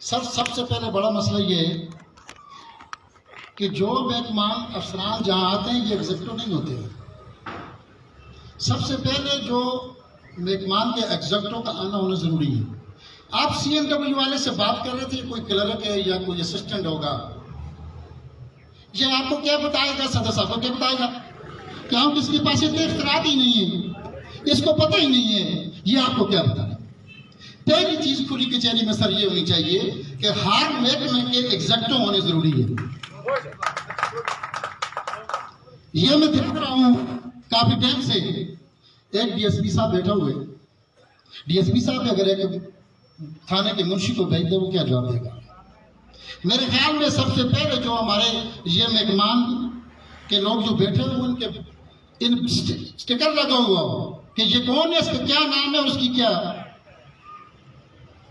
سر سب سے پہلے بڑا مسئلہ یہ ہے کہ جو محکمان افسران جہاں آتے ہیں یہ ایگزیکٹو نہیں ہوتے ہیں. سب سے پہلے جو محکمان کے ایگزیکٹو کا آنا ہونا ضروری ہے. آپ سی این ڈبلیو والے سے بات کر رہے تھے کوئی کلرک ہے یا کوئی اسسٹنٹ ہوگا، یہ آپ کو کیا بتائے گا؟ صدر صاحب کو کیا بتائے گا؟ کیا ہم کسی کے پاس اتنے اختراعات ہی نہیں ہیں، اس کو پتہ ہی نہیں ہے، یہ آپ کو کیا بتائے؟ پہلی چیز کھلی کچہری میں سر یہ ہونی چاہیے کہ ہر محکمے کے ایگزیکٹو ہونے ضروری ہے. یہ میں دیکھ رہا ہوں کافی ٹائم سے ایک ڈی ایس پی صاحب بیٹھا ہوئے. ڈی ایس پی صاحب اگر ایک تھانے کے منشی کو بھیج دے وہ کیا جواب دے گا؟ میرے خیال میں سب سے پہلے جو ہمارے یہ محکمان کے لوگ جو بیٹھے ہوئے ان کے سٹیکر لگا ہوا ہو کہ یہ کون ہے، اس کا کیا نام ہے اور اس کی کیا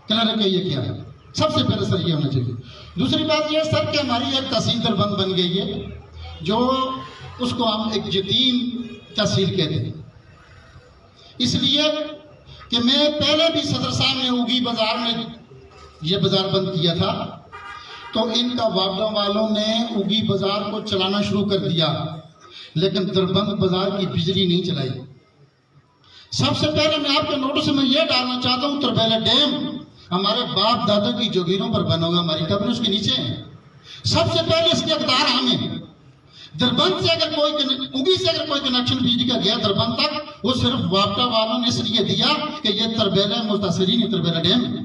کلرک ہے، یہ کیا ہے. سب سے پہلے سر یہ ہونا چاہیے. دوسری بات یہ سر کہ ہماری ایک تحصیل دربند بن گئی ہے جو اس کو ہم ایک یتیم تحصیل کہتے ہیں. اس لیے کہ میں پہلے بھی صدر صاحب نے اوگی بازار میں یہ بازار بند کیا تھا تو ان کا واپڈا والوں نے اوگی بازار کو چلانا شروع کر دیا لیکن دربند بازار کی بجلی نہیں چلائی. سب سے پہلے میں آپ کے نوٹس میں یہ ڈالنا چاہتا ہوں تربیلا ڈیم ہمارے باپ دادا کی جگیروں پر بنا ہوگا، ہماری قبر اس کے نیچے ہیں. سب سے پہلے اس کے اقدار ہمیں دربند سے اگر کوئی اوگی سے اگر کوئی کنیکشن بجلی کا گیا دربند تک وہ صرف واپڈا والوں نے اس لیے دیا کہ یہ تربیلا متاثرین تربیلا ڈیم ہے.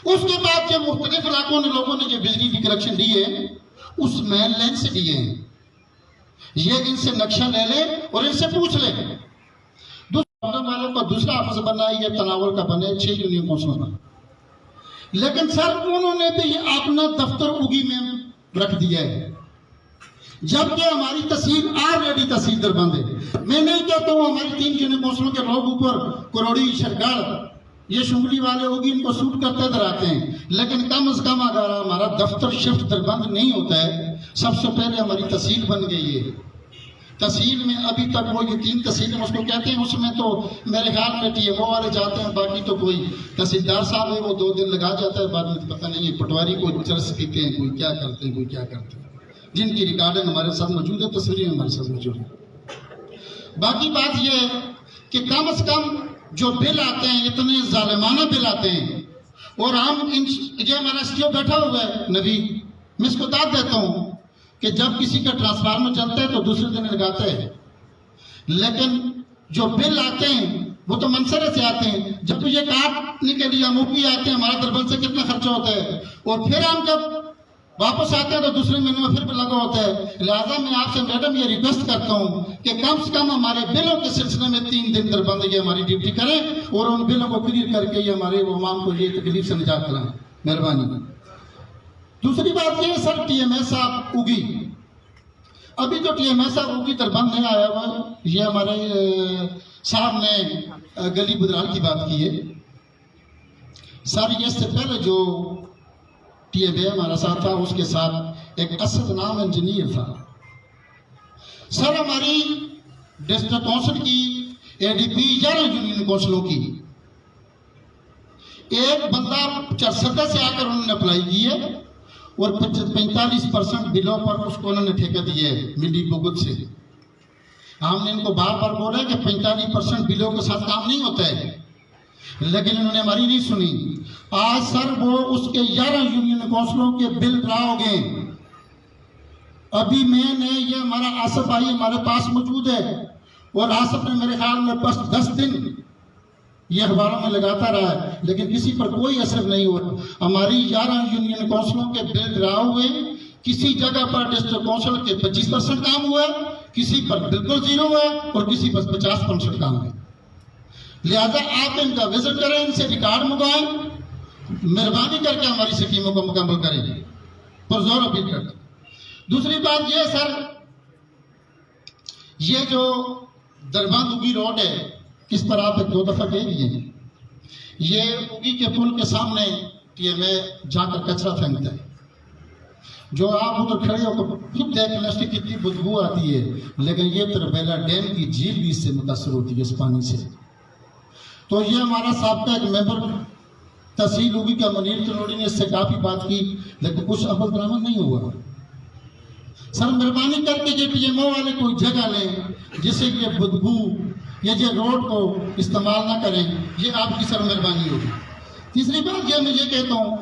اس کے بعد جب مختلف علاقوں نے لوگوں نے جو بجلی کی کنیکشن دیے اس مین لائن سے دیے ہیں. یہ ان سے نقشہ لے لے اور ان سے پوچھ لے. دوسرے والوں کا دوسرا آفس بنا ہے یہ تناول کا بنے 6 یونین کونسلوں کا، لیکن سر انہوں نے بھی اپنا دفتر اوگی میں رکھ دیا ہے جبکہ ہماری تحصیل آلریڈی تحصیل دربند ہے. میں نہیں کہتا ہوں ہماری 3 یونین کونسلوں کے لوگ اوپر کروڑی شرگڑ یہ شنگلی والے ہوگی ان کو سوٹ کرتے ادھر آتے ہیں، لیکن کم از کم اگر ہمارا دفتر شفٹ دربند نہیں ہوتا ہے. سب سے پہلے ہماری تحصیل بن گئی ہے. تحصیل میں ابھی تک وہ یہ 3 تحصیلیں اس کو کہتے ہیں، اس میں تو میرے خیال میں ٹی ایم او والے جاتے ہیں، باقی تو کوئی تحصیلدار صاحب ہے وہ 2 دن لگا جاتا ہے، بعد میں پتہ نہیں ہے پٹواری کو چرس پیتے ہیں، کوئی کیا کرتے ہیں کوئی کیا کرتے ہیں، جن کی ریکارڈنگ ہمارے ساتھ موجود ہے، تصویریں ہمارے ساتھ موجود ہیں. باقی بات یہ ہے کہ کم از کم جو بل آتے ہیں اتنے ظالمانہ بل آتے ہیں اور ہم یہ ہمارا ایس ٹی او بیٹھا ہوا ہے نوید، میں اس کو داد دیتا ہوں کہ جب کسی کا ٹرانسفارمر چلتا ہے تو دوسرے دن لگاتا ہے، لیکن جو بل آتے ہیں وہ تو منصرے سے آتے ہیں. جب یہ کاٹنے کے لیے ہم اوپی آتے ہیں ہمارا دربند سے کتنا خرچہ ہوتا ہے اور پھر ہم جب واپس آتے ہیں تو دوسرے مہینے میں پھر بھی لگا ہوتا ہے. لہٰذا میں آپ سے میڈم یہ ریکویسٹ کرتا ہوں کہ کم سے کم ہمارے بلوں کے سلسلے میں 3 دن دربند یہ ہماری ڈیوٹی کریں اور ان بلوں کو کلیئر کر کے یہ ہمارے عوام کو یہ تکلیف سے نجات دلائیں. مہربانی. دوسری بات یہ ہے سر ٹی ایم ایس صاحب اوگی، ابھی تو ٹی ایم ایس صاحب اوگی دربند نہیں آیا ہوا. یہ ہمارے صاحب نے گلی بدرال کی بات کی ہے. سر یہ اس سے پہلے جو ٹی ایم اے ہمارا ساتھ تھا اس کے ساتھ ایک اسد نام انجینئر تھا. سر ہماری ڈسٹرکٹ کونسل کی اے ڈی پی 11 یونین کونسلوں کی ایک بندہ چرسدہ سے آ کر انہوں نے اپلائی کی ہے اور 45% بلوں پر اس کو انہوں نے ٹھیکہ دیے ملی بھگت سے. ہم نے ان کو بار بار بولا کہ 45% بلوں کے ساتھ کام نہیں ہوتا ہے، لیکن انہوں نے ہماری نہیں سنی. آج سر وہ اس کے 11 یونین کونسلوں کے بل ڈرا ہو گئے. ابھی میں نے یہ ہمارا آصف بھائی ہمارے پاس موجود ہے اور آصف نے میرے خیال میں بس 10 دن یہ اخباروں میں لگاتا رہا ہے لیکن کسی پر کوئی اثر نہیں ہوا. ہماری 11 یونین کونسلوں کے بل ڈرا ہوئے، کسی جگہ پر ڈسٹرکٹ کونسل کے 25% کام ہوا ہے، کسی پر بالکل 0 ہوا ہے اور کسی پر 50% کام ہے. لہذا آپ ان کا وزٹ کریں، ان سے ریکارڈ منگوائیں، مہربانی کر کے ہماری سکیموں کو مکمل کریں پر زور اپیل کرتے. دوسری بات یہ سر یہ جو دربند اوگی روڈ ہے کس پر آپ 2 دفعہ گئے بھی ہیں. یہ اوگی کے پل کے سامنے ٹی ایم اے جا کر کچرا پھینکتا ہے. جو آپ ادھر کھڑے ہو تو خود دیکھ لیں اس کی کتنی بدبو آتی ہے، لیکن یہ تربیلا ڈیم کی جھیل بھی اس سے متاثر ہوتی ہے اس پانی سے. تو یہ ہمارا سابقہ ایک ممبر तहसील होगी का मुनीर तनोड़ी ने इससे काफ़ी बात की, लेकिन कुछ अमल दरामद नहीं हुआ। सर मेहरबानी करके ये पीएमओ वाले कोई जगह लें जिससे ये बदबू या ये रोड को इस्तेमाल ना करें, ये आपकी सर मेहरबानी होगी। तीसरी बात ये मैं ये कहता हूँ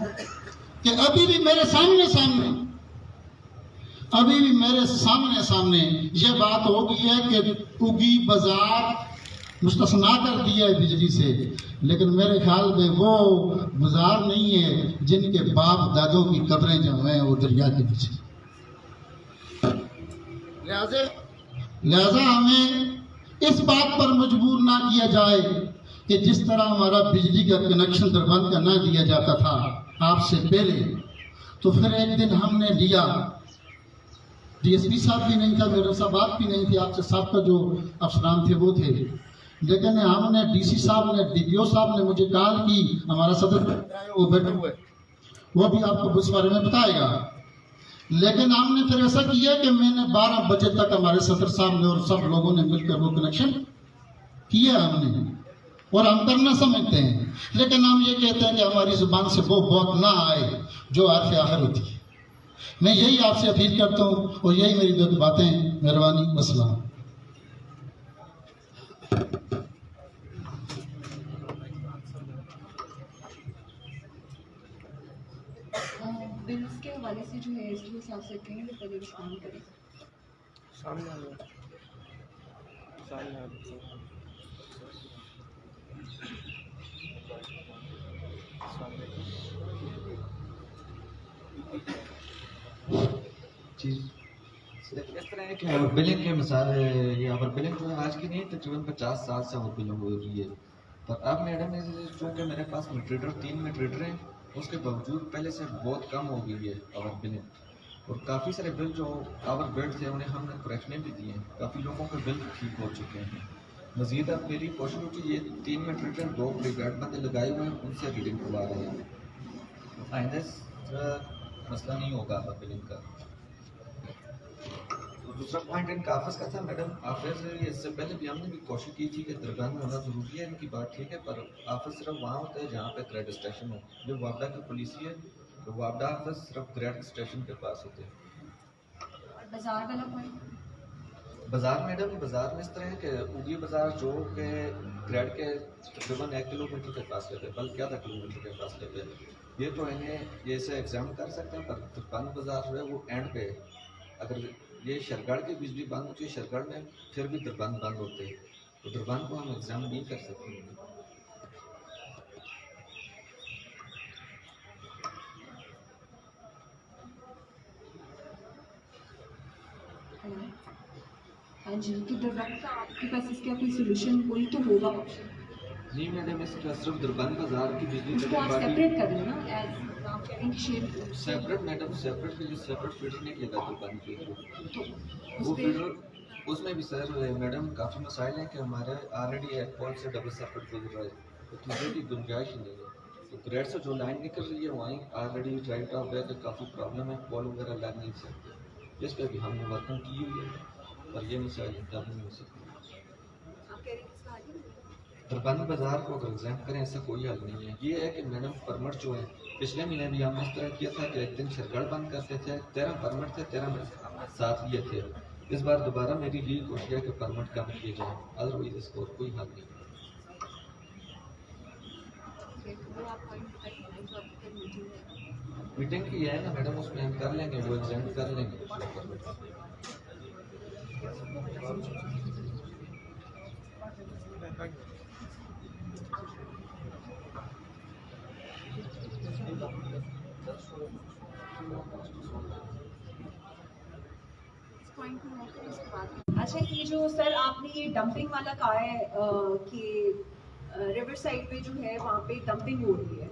कि अभी भी मेरे सामने ये बात हो गई है कि उगी बाजार मुस्तस्ना कर दिया है बिजली से, लेकिन मेरे ख्याल में वो बाजार नहीं है जिनके बाप दादों की कब्रें जो हैं वो दरिया के पीछे। लिहाजा हमें इस बात पर मजबूर ना किया जाए कि जिस तरह हमारा बिजली का कनेक्शन दरबंद का ना दिया जाता था आपसे पहले, तो फिर एक दिन हमने लिया, डीएसपी साहब भी नहीं था, मेरे साहब बात भी नहीं थी, आपसे साहब का जो अफसरान थे वो थे, लेकिन हमने डीसी साहब ने, डीपीओ साहब ने मुझे कहा कि हमारा सदर वो बैठे हुए, वो भी आपको इस बारे में बताएगा। लेकिन हमने फिर ऐसा किया कि मैंने 12 बजे तक हमारे सदर साहब ने और सब लोगों ने मिलकर वो कनेक्शन किया हमने, और हम करना समझते हैं, लेकिन हम ये कहते हैं कि हमारी जुबान से वो बहुत ना आए जो आखिर आखिर होती है। मैं यही आपसे अपील करता हूँ और यही मेरी दो बातें, मेहरबानी, मसला। बिल्स के हवाले से जो है एसडीओ साहब से कहेंगे तो पहले रिस्पॉन्ड करें। सामने आ जाओ, सामने आ जाओ, चीज़ इस तरह है कि ओवर बिलिंग के मिसाल है, ये ओवर बिलिंग जो है आज की नहीं, तकरीबन 50 साल से ओवर बिलिंग हो रही है। पर अब मैडम चूँकि मेरे पास मीटर 3 मीटर हैं, उसके बावजूद पहले से बहुत कम हो गई है ओवर बिलिंग, और काफ़ी सारे बिल जो ओवर बिल्ड थे उन्हें हमने करेक्शनें भी दी हैं, काफ़ी लोगों के बिल ठीक हो चुके हैं। मज़ीद अब मेरी कोशिश होती है ये 3 मीटर 2 ब्रिगेड बंदे लगाए हुए हैं, उनसे रीडिंग करवा रहे हैं, आइंदा मसला नहीं होगा ओवर बिलिंग का। दूसरा पॉइंट इनका ऑफिस का था मैडम, ऑफिस इससे पहले भी हमने भी कोशिश की थी कि दरगाह में होना ज़रूरी है, इनकी बात ठीक है, पर ऑफिस सिर्फ वहाँ होता है जहाँ पे ग्रेड स्टेशन हो। जो वापडा की पुलिस है, तो वापडा ऑफिस सिर्फ ग्रेड स्टेशन के पास होते हैं। और बाजार वाला पॉइंट, बाजार मैडम, बाजार में इस तरह है कि उगी बाजार जो कि ग्रेड के तकरीबन 1 किलोमीटर के फासले पे, बल्कि आधा किलोमीटर के फासले पे, ये तो इन्हें ये से एग्जाम कर सकते हैं, पर दुकान बाजार जो है वो एंड पे। अगर ये शरगढ़ की बिजली बंद होती है, शरगढ़ में फिर भी दरबान बंद होते हैं, तो दरबान को हम एग्जाम नहीं कर सकते। हाँ जी, तो दरबान का आपके पास इसका कोई सोल्यूशन कोई तो होगा ऑप्शन? नहीं मैडम, इसका सिर्फ दरबान बाजार की बिजली उसको आप सेपरेट कर लेना, आप कहेंगे शेयर सेपरेट मैडम, सेपरेट के लिए सेपरेट फीडर नहीं किया दरबान की, तो वो फीडर उसमें भी सर मैडम काफ़ी मसाइल हैं कि हमारे ऑलरेडी एक पॉइंट से डबल सेपरेट गुजर रहा है, तो तुझे भी गुंजाइश ही नहीं है। तो ग्रेड से जो लाइन निकल रही है वहीं ऑलरेडी राइट ऑफ वे तो काफ़ी प्रॉब्लम है, पॉल वगैरह लग नहीं सकते, इस पर भी हमने वर्किंग की हुई है, पर ये मसाइल तब नहीं हो सकते। दरबानी बाजार को अगर एग्जाम करें ऐसा कोई हल नहीं है। ये है कि मैडम परमिट जो है, पिछले महीने भी हमने इस तरह किया था कि एक दिन शरगढ़ बंद करते थे, 13 परमिट थे, 13 में साथ लिए थे। इस बार दोबारा मेरी यही कोशिश है कि परमिट कम किए जाए, अदरवाइज इसको और कोई हल नहीं। मीटिंग की है ना मैडम, उसमें हम कर लेंगे, वो एग्जाम कर लेंगे। अच्छा, ये जो सर आपने ये डंपिंग वाला कहा है कि रिवर साइड पे जो है वहाँ पे डंपिंग हो रही है,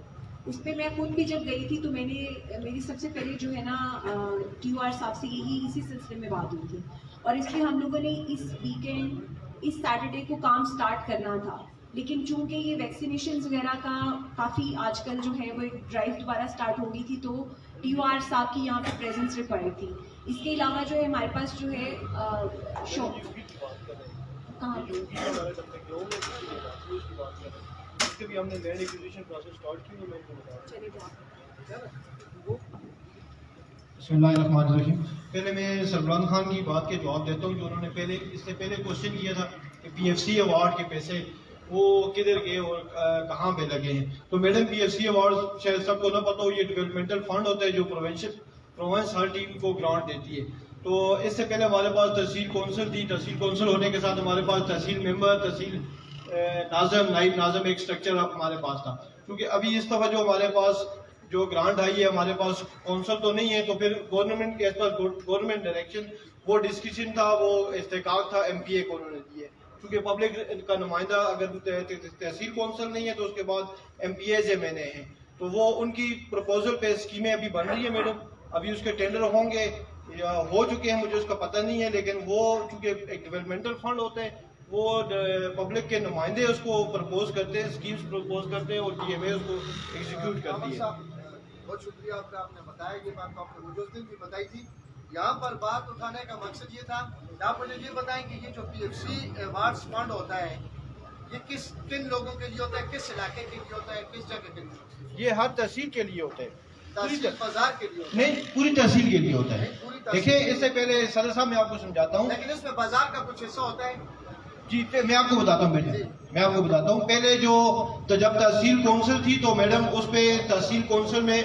उस पर मैं खुद भी जब गई थी तो मेरी सबसे पहले जो है ना TOR साहब से इसी सिलसिले में बात हुई थी, और इसलिए हम लोगों ने इस वीकेंड इस सैटरडे को काम स्टार्ट करना था, लेकिन चूंकि ये वैक्सीनेशन वगैरह का काफ़ी आजकल जो है वो एक ड्राइव दोबारा स्टार्ट हो गई थी, तो TOR साहब की यहाँ पे प्रेजेंस रिक्वायर्ड थी। इसके अलावा जो है हमारे पास जो है शॉप कहाँ पे اس کے بھی ہم نے لینڈ ایکوزیشن پروسیس اسٹارٹ کی, وہ میں ان کو بتا چلیے تو بسم اللہ الرحمن الرحیم. پہلے میں سلمان خان کی بات کے جواب دیتا ہوں جو انہوں نے اس سے پہلے کوشچن کیا تھا کہ پی ایف سی ایوارڈ کے پیسے وہ کدھر گئے اور کہاں پہ لگے ہیں. تو madam P F C award شاید سب کو نہ پتہ ہو, یہ ڈیولپمنٹل فنڈ ہوتا ہے جو پروونس ہر ٹیم کو گرانٹ دیتی ہے. تو اس سے پہلے ہمارے پاس تحصیل کونسل تھی, تحصیل کونسل ہونے کے ساتھ ہمارے پاس تحصیل ممبر, تحصیل ناظم, نائب ناظم ایک اسٹرکچر ہمارے پاس تھا. کیونکہ ابھی اس دفعہ جو ہمارے پاس جو گرانٹ آئی ہے ہمارے پاس کونسل تو نہیں ہے, تو پھر گورنمنٹ کے گورنمنٹ ڈائریکشن وہ ڈسکشن تھا, وہ استحقاق تھا ایم پی اے کو انہوں نے دیے. کیونکہ پبلک کا نمائندہ اگر تحصیل کونسل نہیں ہے تو اس کے بعد M P As M N A ہیں, تو وہ ان کی پرپوزل پہ اسکیمیں ابھی بن رہی ہیں میڈم. ابھی اس کے ٹینڈر ہوں گے یا ہو چکے ہیں, مجھے اس کا پتہ نہیں ہے, لیکن وہ چونکہ ایک ڈیولپمنٹل فنڈ ہوتے ہیں وہ پبلک کے نمائندے اس کو پرپوز کرتے ہیں, اسکیمز پرپوز کرتے ہیں اور ڈی ایم اے اس کو ایگزیکیوٹ کرتی ہے. بہت شکریہ آپ کا, آپ نے بتایا یہ بات تو آپ نے مجھے اس دن بھی بتائی تھی. یہاں پر بات اٹھانے کا مقصد یہ تھا کہ آپ مجھے یہ بتائیں کہ یہ جو P F C awards fund ہوتا ہے یہ کن لوگوں کے لیے ہوتا ہے, کس علاقے کے لیے ہوتا ہے, کس جگہ کے لیے ہوتا ہے؟ یہ ہر تحصیل کے لیے ہوتا ہے, تحصیل بازار کے لیے ہوتا ہے؟ نہیں, پوری تحصیل کے لیے ہوتا ہے. پوری تحصیل. دیکھیں اس سے پہلے صدر صاحب میں آپ کو سمجھاتا ہوں. لیکن اس میں بازار کا کچھ حصہ ہوتا ہے. جی میں آپ کو بتاتا ہوں بیٹے, میں آپ کو بتاتا ہوں. پہلے جب تحصیل کونسل تھی تو میڈم اس پہ تحصیل کونسل میں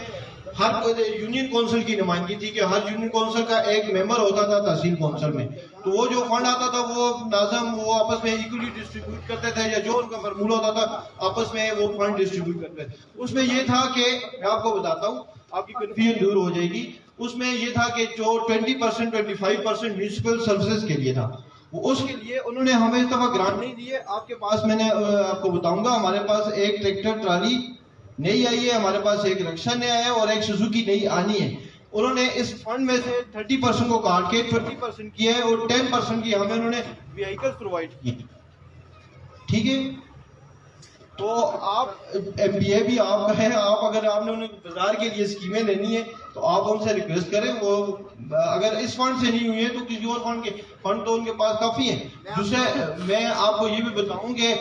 ہر یونین کونسل کی نمائندگی تھی کہ ہر یونین کونسل کا ایک ممبر ہوتا تھا تحصیل کونسل میں. تو وہ جو فنڈ آتا تھا وہ ناظم وہ آپس میں ایکولی ڈسٹریبیوٹ کرتے تھے, یا جو ان کا فرمولہ ہوتا تھا آپس میں وہ فنڈ ڈسٹریبیوٹ کرتے تھے. اس میں یہ تھا کہ میں آپ کو بتاتا ہوں, آپ کی کنفیوژن دور ہو جائے گی. اس میں یہ تھا کہ جو 20% 25% میونسپل سروسز کے لیے تھا, وہ اس کے لیے انہوں نے ہمیں اس دفعہ گرانٹ نہیں دی ہے. آپ کے پاس میں نے آپ کو بتاؤں گا, ہمارے پاس ایک ٹریکٹر ٹرالی نئی آئی ہے, ہمارے پاس ایک رکشا نیا ہے اور ایک سوزوکی نئی آنی ہے. انہوں نے اس فنڈ میں سے 30% کو کاٹ کے 20% کیا ہے اور 10% کی ہمیں انہوں نے ویہیکل پرووائڈ کی. ٹھیک ہے, تو آپ ایم پی اے بھی آپ کا ہے, آپ اگر آپ نے انہیں بازار کے لیے اسکیمیں لینی ہے تو آپ ان سے ریکویسٹ کریں. وہ اگر اس فنڈ سے نہیں ہوئی ہے تو کسی اور فنڈ تو ان کے پاس کافی ہے. دوسرے میں آپ کو یہ بھی بتاؤں کہ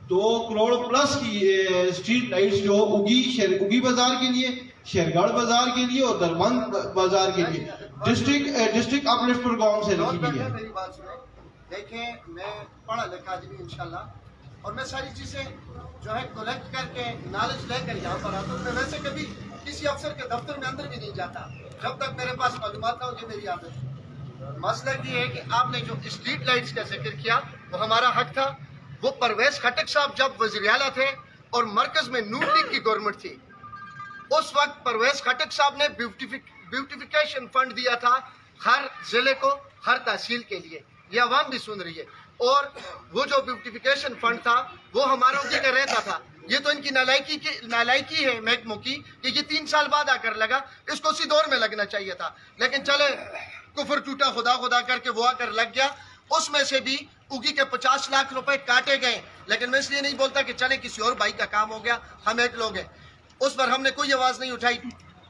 2 کروڑ پلس کی اسٹریٹ لائٹس جو اگی بازار کے لیے, شیرگڑھ بازار کے لیے اور دربند بازار کے لیے ڈسٹرکٹ اپلفٹ پروگرام سے لکھی گئی ہے. میری بات سنیں, دیکھیں میں پڑھا لکھا آدمی انشاءاللہ, اور میں ساری چیزیں جو ہے کلیکٹ کر کے نالج لے کر یہاں پر آتا ہوں. میں ویسے کبھی کسی افسر کے دفتر میں اندر بھی نہیں جاتا جب تک میرے پاس معلومات نہ ہو, یہ میری عادت ہے. مسئلہ یہ ہے کہ آپ نے جو اسٹریٹ لائٹس کا ذکر کیا وہ ہمارا حق تھا. وہ پرویز خٹک صاحب جب وزیر اعلیٰ تھے اور مرکز میں نون لیگ کی گورنمنٹ تھی, اس وقت پرویز خٹک صاحب نے بیوٹیفیکیشن فنڈ دیا تھا ہر ضلع کو, ہر تحصیل کے لیے. یہ عوام بھی سن رہی ہے. اور وہ جو بیوٹیفیکیشن فنڈ تھا وہ ہماروں کی کا رہتا تھا. یہ تو ان کی نالائکی ہے محکموں کی کہ یہ 3 سال بعد آ کر لگا, اس کو اسی دور میں لگنا چاہیے تھا. لیکن چلے کفر ٹوٹا خدا کر کے وہ آ کر لگ گیا. اس میں سے بھی اگی کے 50 لاکھ روپے کاٹے گئے. لیکن میں اس لیے نہیں بولتا کہ چلے کسی اور بھائی کا کام ہو گیا, ہم ایک لوگ ہیں, اس پر ہم نے کوئی آواز نہیں اٹھائی.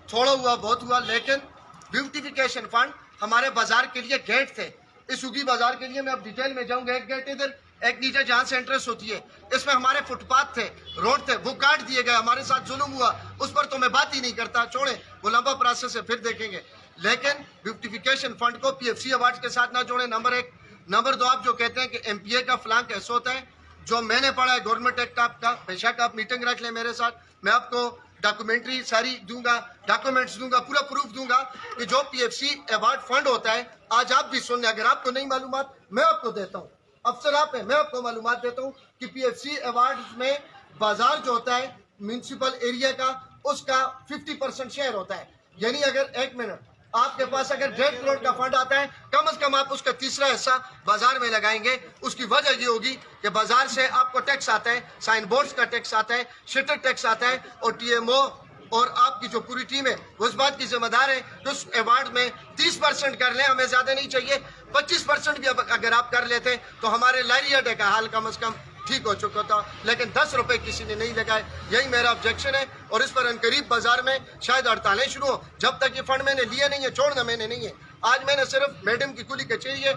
تھوڑا ہوا بہت ہوا, لیکن بیوٹیفیکیشن فنڈ ہمارے بازار کے لیے گیٹ تھے. اس اگی بازار کے لیے میں اب ڈیٹیل میں جاؤں گا. ایک گیٹ ادھر, ایک نیچے جہاں سے انٹرس ہوتی ہے. اس میں ہمارے فٹ پاتھ تھے, روڈ تھے, وہ کاٹ دیے گئے. ہمارے ساتھ ظلم ہوا, اس پر تو میں بات ہی نہیں کرتا, چھوڑیں وہ لمبا پروسیس ہے, پھر دیکھیں گے. لیکن بیوٹیفیکیشن فنڈ کو پی ایف سی ایوارڈ کے ساتھ نہ جوڑیں, نمبر 1. نمبر 2, آپ جو کہتے ہیں کہ ایم پی اے کا فلاں کیسے ہوتا ہے, جو میں نے پڑھا ہے گورنمنٹ ایکٹ آپ کا, بے شک آپ میٹنگ رکھ لیں میرے ساتھ, میں آپ کو ڈاکومنٹری ساری دوں گا, ڈاکومنٹس دوں گا, پورا پروف دوں گا کہ جو P F C award fund ہوتا ہے. آج آپ بھی سن لیں, اگر آپ کو نہیں معلومات میں آپ کو دیتا ہوں, افسر آپ ہیں, میں آپ کو معلومات دیتا ہوں کہ پی ایف سی ایوارڈ میں بازار جو ہوتا ہے میونسپل ایریا کا, اس کا 50% شیئر ہوتا ہے. یعنی اگر 1 منٹ آپ کے پاس اگر 1.5 کروڑ کا فنڈ آتا ہے, کم از کم آپ اس کا تیسرا حصہ بازار میں لگائیں گے. اس کی وجہ یہ ہوگی کہ بازار سے آپ کو ٹیکس آتا ہے, سائن بورڈز کا ٹیکس آتا ہے, شٹر ٹیکس آتا ہے, اور ٹی ایم او اور آپ کی جو پوری ٹیم ہے وہ اس بات کی ذمہ دار ہے کہ اس ایوارڈ میں 30% کر لیں. ہمیں زیادہ نہیں چاہیے, 25% بھی اگر آپ کر لیتے تو ہمارے لائری اڈے کا حال کم از کم ٹھیک ہو چکا تھا. لیکن 10 روپے کسی نے نہیں لگائے. یہی میرا آبجیکشن ہے, اور اس پر انقریب بازار میں شاید ہڑتالیں شروع ہو. جب تک یہ فنڈ میں نے لیے نہیں ہے, چھوڑنا میں نے نہیں ہے. آج میں نے صرف میڈم کی کلی کچہری ہے,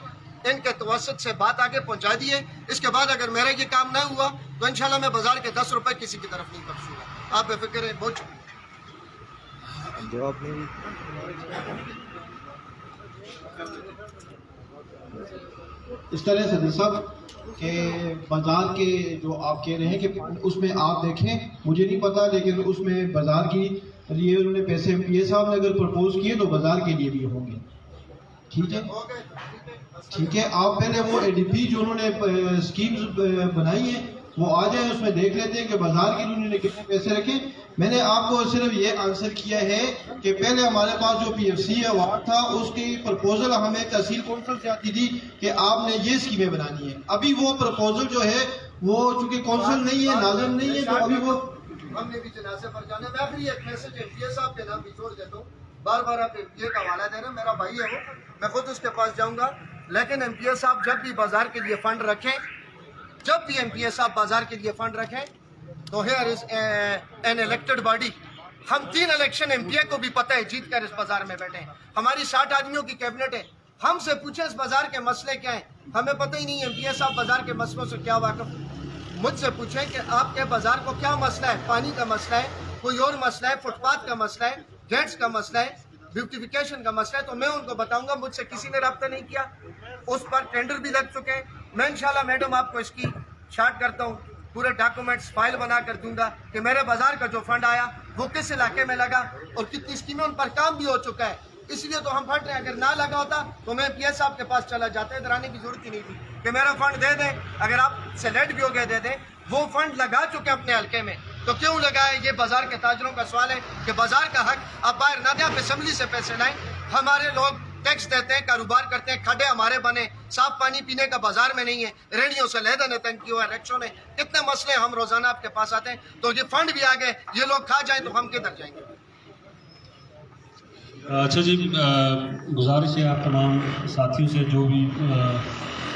इनके तवसत से बात आगे पहुंचा दी है। इसके बाद अगर मेरा ये काम ना हुआ तो इंशाल्लाह मैं बाजार के 10 रुपए किसी की तरफ नहीं बख्शूंगा। आप बेफिक्र हैं। बहुत जवाब नहीं इस तरह से सब कि बाजार के जो आप कह रहे हैं कि उसमें आप देखें, मुझे नहीं पता, लेकिन उसमें बाजार की लिए उन्होंने पैसे MPA साहब ने अगर प्रपोज किए तो बाजार के लिए भी होंगे। ठीक है, ठीक है। आप पहले वो ADP जो उन्होंने स्कीम्स बनाई है वो आ जाए, उसमें देख लेते हैं कि बाजार के लिए उन्होंने कितने पैसे रखे। मैंने आपको सिर्फ ये आंसर किया है कि पहले हमारे पास जो PFC अवार्ड था उसकी प्रपोजल हमें तहसील कौंसिल से आती थी कि आपने ये स्कीमें बनानी है। अभी वो प्रपोजल जो है वो चूंकि कौंसिल नहीं है, नाज़िम नहीं है, तो अभी वो हमने भी जनाजे पर जाने। मैं आखिरी एक मैसेज MPA साहब के नाम भी जोड़ देता हूँ। बार बार आप MPA का हवाला दे रहे हैं, मेरा भाई है वो, मैं खुद उसके पास जाऊंगा। लेकिन MPA साहब जब भी बाजार के लिए फंड रखें, जब भी MPA साहब बाजार के लिए फंड रखें तो here is an elected body. हम 3 इलेक्शन MPA को भी पता है जीत कर इस बाजार में बैठे हैं। हमारी 60 आदमियों की कैबिनेट है। हमसे पूछे इस बाजार के मसले क्या हैं, हमें पता ही नहीं है MPA साहब बाजार के मसलों से क्या वाकिफ। मुझसे पूछें कि आपके बाजार को क्या मसला है, पानी का मसला है, कोई और मसला है, फुटपाथ का मसला है, गेट्स का मसला है, ब्यूटिफिकेशन का मसला है, तो मैं उनको बताऊंगा। मुझसे किसी ने रब्ता नहीं किया, उस पर टेंडर भी लग चुके हैं। मैं इंशाल्लाह मैडम आपको इसकी चार्ट करता हूँ, पूरे डॉक्यूमेंट्स फाइल बना कर दूंगा कि मेरे बाजार का जो फंड आया वो किस इलाके में लगा और कितनी स्कीमें उन पर काम भी हो चुका है। इसलिए तो हम फंड रहे हैं। अगर ना लगा होता तो मैं PA साहब के पास चला जाता, इधर आने की जरूरत ही नहीं थी कि मेरा फंड दे दें। अगर आप सेलेक्ट भी हो गए दे दें, वो फंड लगा चुके अपने हल्के में तो क्यों लगाए। ये बाजार के ताजरों का सवाल है कि बाजार का हक आप बाहर ना दें, आप असेंबली से पैसे लाएं। हमारे लोग टैक्स देते हैं, कारोबार करते हैं, खड्डे हमारे बने, साफ पानी पीने का बाजार में नहीं है, रेडियो से लेदन है, तंकी हुआ रिक्शों ने, कितने मसले हम रोजाना आपके पास आते हैं। तो ये फंड भी आ गए, ये लोग खा जाए तो हम किधर जाएंगे। अच्छा जी, गुजारिश है आप तमाम साथियों से, जो भी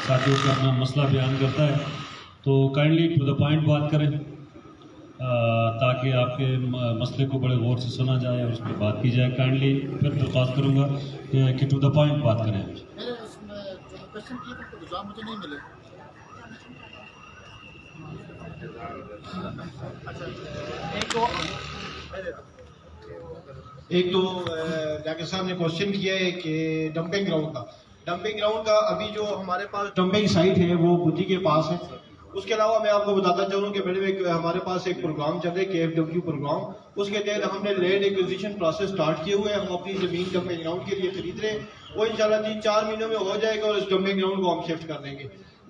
साथियों का अपना मसला बयान करता है तो काइंडली टू द पॉइंट बात करें, ताकि आपके मसले को बड़े गौर से सुना जाए और उस पर बात की जाए। काइंडली फिर दरख्वास्त करूँगा कि टू द पॉइंट बात करें। मेरे इसमें जो क्वेश्चन किए थे तो जवाब मुझे नहीं मिले। एक तो जाकिर साहब ने क्वेश्चन किया है कि डंपिंग ग्राउंड का अभी जो हमारे पास डंपिंग साइट है वो बुद्धि के पास है। उसके अलावा मैं आपको बताता चाहूँ कि मैडम हमारे पास एक प्रोग्राम चल रहा है KFW प्रोग्राम, उसके तहत हमने लैंड एक्विजिशन प्रोसेस स्टार्ट किए हुए हैं। हम अपनी ज़मीन डंपिंग ग्राउंड के लिए खरीद रहे हैं, वो इंशाल्लाह 3-4 महीनों में हो जाएगा और इस डंपिंग ग्राउंड को हम शिफ्ट कर देंगे।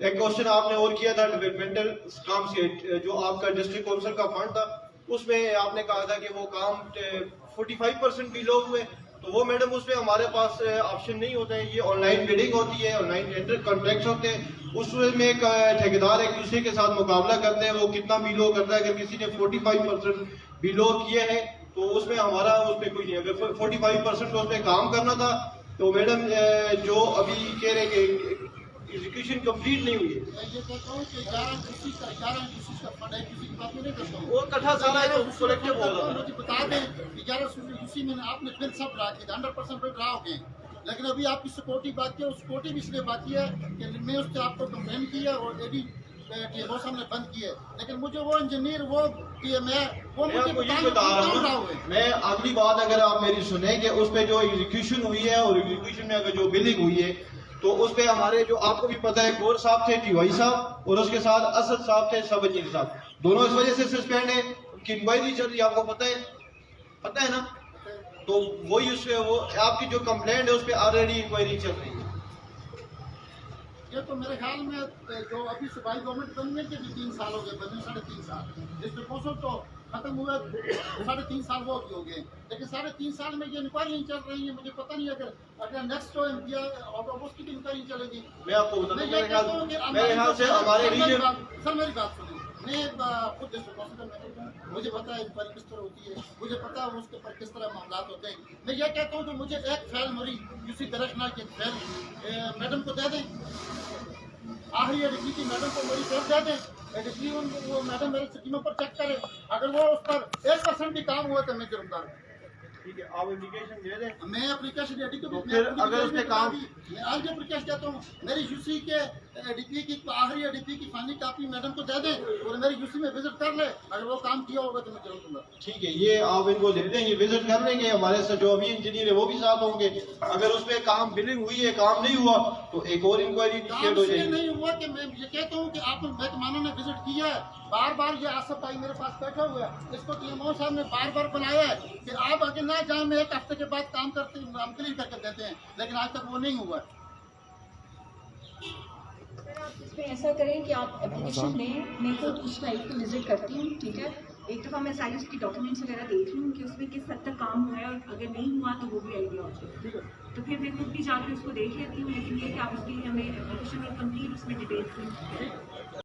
एक क्वेश्चन आपने और किया था डेवलपमेंटल काम से, जो आपका डिस्ट्रिक्ट काउंसिल का फंड था उसमें आपने कहा था कि वो काम 45% भी लोग हुए, तो वो मैडम उसमें हमारे पास ऑप्शन नहीं होता है। ये ऑनलाइन बिडिंग होती है, ऑनलाइन टेंडर कॉन्ट्रैक्ट्स होते हैं, उसमें एक ठेकेदार एक दूसरे के साथ मुकाबला करते हैं, वो कितना बिलो करता है। अगर किसी ने 45% बिलो किए हैं तो उसमें हमारा उसमें कोई नहीं। अगर 45% उसमें काम करना था तो मैडम जो अभी कह रहे कि एजुकेशन कंप्लीट नहीं हुई है, मैं ये कहता हूँ कि 11 का फंड है, किसी की बात नहीं करता हूँ। वो कट्ठा सारा है तो कलेक्टिव हो रहा है। मुझे बता दें 11 उसी में आपने बिल सब ड्रा किया, 100% बिल ड्रा हो गए। लेकिन अभी आपकी सिक्योरिटी बात की है, सिक्योरिटी भी इसलिए बाकी है कि मैं उससे आपको कंप्लेन की है और एडी वो सामने बंद किया है। लेकिन मुझे वो इंजीनियर वो मुझे बता रहा हूँ। मैं अगली बात अगर आप मेरी सुने कि उस पर जो एग्जीक्यूशन हुई है और एग्जीक्यूशन में अगर जो बिलिंग हुई है तो उस पर हमारे जो आपको भी पता है गौर साहब थे, TY साहब, और उसके साथ असद साहब थे, सब इंजीनियर साहब, दोनों इस वजह से सस्पेंड है। उनकी इंक्वायरी चल रही है, आपको पता है ना। तो वही उससे वो आपकी जो कंप्लेंट है उस पर ऑलरेडी इंक्वायरी चल रही है। ये तो मेरे ख्याल में जो अभी सूबाई गवर्नमेंट बनने के भी 3 साल हो गए, बने 3.5 साल। इस प्रपोजल तो खत्म हुए 3.5 साल वो भी हो गए, लेकिन 3.5 साल में ये इंक्वायरी नहीं चल रही है। मुझे पता नहीं अगर नेक्स्ट जो इंडिया और उसकी भी इंक्वायरी चलेगी। मैं आपको बताता हूं, मेरे ख्याल से हमारे रीजन सर मेरी बात सुनिए, मैं खुद डिस्ट्रिक्ट काउंसिलर हूं, मुझे पता है इंक्वायरी किस तरह होती है, मुझे पता है उसके ऊपर किस तरह मामला होते हैं। मैं ये कहता हूँ कि मुझे एक फैल मेरी किसी दरख्ना के फैल मैडम को दे दें, आखिरी एडीसी की मैडम को मेरी फैल दे दें, एडीसी वो मैडम मेरे स्कीमों पर चेक करे, अगर वो उस पर 1% भी काम हुआ तो मैं जुर्मदार हूँ। ठीक है, आप एप्लीकेशन दे दें। मैं एप्लीकेशन रेडी को तो फिर अगर उस पे काम मैं आज एप्लीकेशन देता हूँ, मेरी यूसी के एडीपी की आखिरी एडीपी की फाइनल कॉपी मैडम को दे दें और मेरी यूसी में विजिट कर ले, अगर वो काम किया होगा तो मैं जरूर दूंगा। ठीक है, ये आप इनको दे दें, ये विजिट कर लेंगे, हमारे साथ जो अभी इंजीनियर है वो भी साथ होंगे। अगर उस पे काम बिलिंग हुई है, काम नहीं हुआ तो एक और इंक्वायरी काम हो इसलिए जाएगी। नहीं हुआ कि मैं ये कहता हूँ कि आप मेहमानों ने विजिट किया है, बार बार ये आसफ भाई मेरे पास बैठा हुआ है, इसको टीएमओ साहब ने बार बार बुलाया है कि आप आगे ना जाए, मैं एक हफ्ते के बाद काम करते हम क्लियर करके देते हैं, लेकिन आज तक वो नहीं हुआ। सर आप इसमें ऐसा करें कि आप एप्लीकेशन दें, मैं खुद उस साइट को विजिट करती हूँ, ठीक है, एक दफ़ा मैं सारी उसकी डॉक्यूमेंट्स वगैरह देख लूँ कि उसमें किस हद तक काम हुआ है, और अगर नहीं हुआ तो वो भी आइडिया हो जाए, तो फिर मैं खुद भी जाकर उसको देख लेती हूँ। लेकिन ये कि आप उसके लिए हमें एप्लीकेशन में कंप्लीट उसमें डिटेल्स दें।